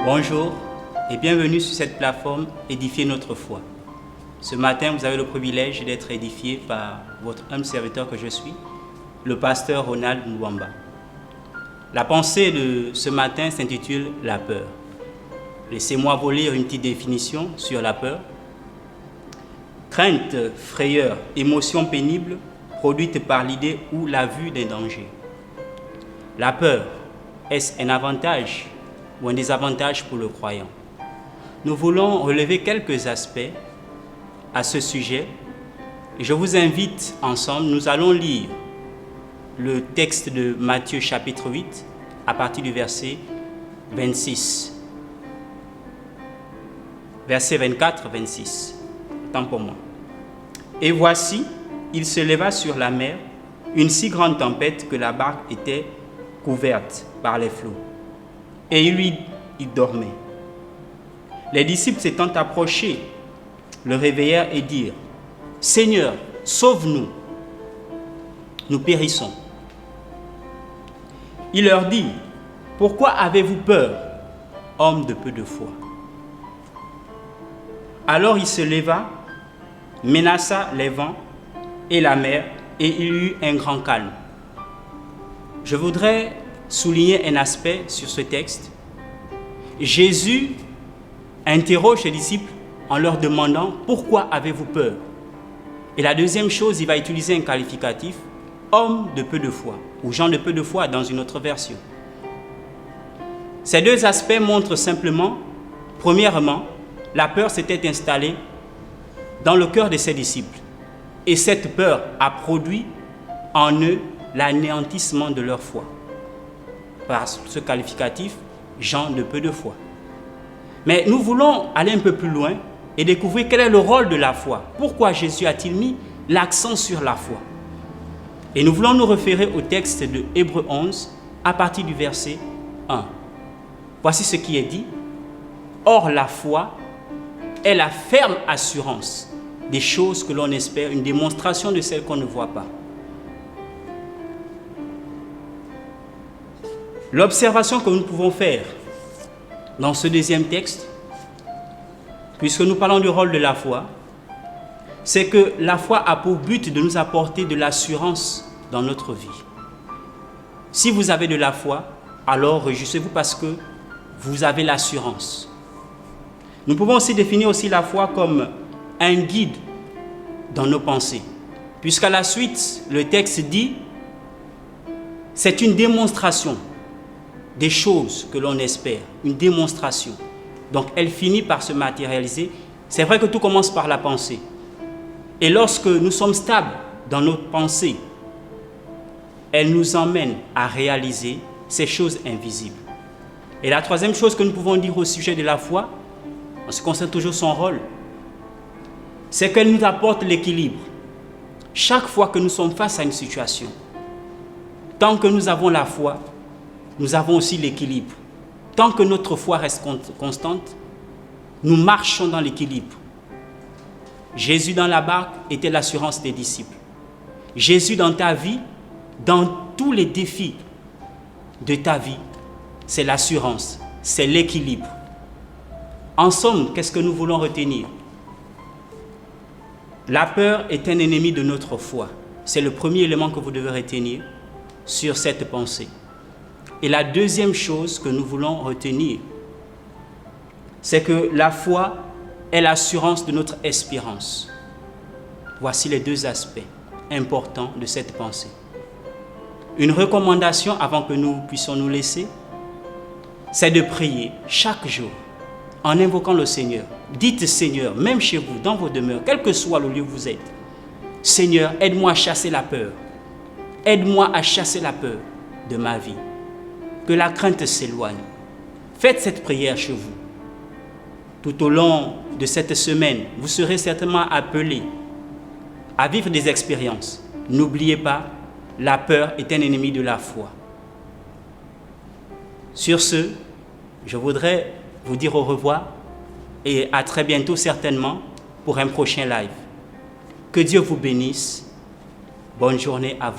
Bonjour et bienvenue sur cette plateforme Édifier notre foi. Ce matin, vous avez le privilège d'être édifié par votre humble serviteur que je suis, le pasteur Ronald Mwamba. La pensée de ce matin s'intitule « La peur ». Laissez-moi vous lire une petite définition sur la peur. Crainte, frayeur, émotion pénible produite par l'idée ou la vue d'un danger. La peur, est-ce un avantage ou un désavantage pour le croyant? Nous voulons relever quelques aspects à ce sujet et je vous invite ensemble, nous allons lire le texte de Matthieu chapitre 8 à partir du verset 26. Verset 24-26. Tant pour moi. Et voici, il se leva sur la mer une si grande tempête que la barque était couverte par les flots. Et il dormait. Les disciples s'étant approchés, le réveillèrent et dirent : Seigneur, sauve-nous, nous périssons. Il leur dit : Pourquoi avez-vous peur, hommes de peu de foi? Alors il se leva, menaça les vents et la mer, et il y eut un grand calme. Je voudrais souligner un aspect sur ce texte. Jésus interroge ses disciples en leur demandant « Pourquoi avez-vous peur ?» Et la deuxième chose, il va utiliser un qualificatif « homme de peu de foi » ou « gens de peu de foi » dans une autre version. Ces deux aspects montrent simplement, premièrement, la peur s'était installée dans le cœur de ses disciples. Et cette peur a produit en eux l'anéantissement de leur foi. Par ce qualificatif, gens de peu de foi. Mais nous voulons aller un peu plus loin et découvrir quel est le rôle de la foi. Pourquoi Jésus a-t-il mis l'accent sur la foi? Et nous voulons nous référer au texte de Hébreux 11 à partir du verset 1. Voici ce qui est dit. Or la foi est la ferme assurance des choses que l'on espère, une démonstration de celles qu'on ne voit pas. L'observation que nous pouvons faire dans ce deuxième texte, puisque nous parlons du rôle de la foi, c'est que la foi a pour but de nous apporter de l'assurance dans notre vie. Si vous avez de la foi, alors réjouissez-vous parce que vous avez l'assurance. Nous pouvons aussi définir aussi la foi comme un guide dans nos pensées, puisqu'à la suite, le texte dit « c'est une démonstration » des choses que l'on espère, une démonstration. Donc elle finit par se matérialiser. C'est vrai que tout commence par la pensée. Et lorsque nous sommes stables dans notre pensée, elle nous emmène à réaliser ces choses invisibles. Et la troisième chose que nous pouvons dire au sujet de la foi, en ce qui concerne toujours son rôle, c'est qu'elle nous apporte l'équilibre. Chaque fois que nous sommes face à une situation, tant que nous avons la foi, nous avons aussi l'équilibre. Tant que notre foi reste constante, nous marchons dans l'équilibre. Jésus dans la barque était l'assurance des disciples. Jésus dans ta vie, dans tous les défis de ta vie, c'est l'assurance, c'est l'équilibre. En somme, qu'est-ce que nous voulons retenir? La peur est un ennemi de notre foi. C'est le premier élément que vous devez retenir sur cette pensée. Et la deuxième chose que nous voulons retenir, c'est que la foi est l'assurance de notre espérance. Voici les deux aspects importants de cette pensée. Une recommandation avant que nous puissions nous laisser, c'est de prier chaque jour en invoquant le Seigneur. Dites Seigneur, même chez vous, dans vos demeures, quel que soit le lieu où vous êtes, Seigneur, aide-moi à chasser la peur. Aide-moi à chasser la peur de ma vie. Que la crainte s'éloigne. Faites cette prière chez vous. Tout au long de cette semaine, vous serez certainement appelés à vivre des expériences. N'oubliez pas, la peur est un ennemi de la foi. Sur ce, je voudrais vous dire au revoir et à très bientôt certainement pour un prochain live. Que Dieu vous bénisse. Bonne journée à vous.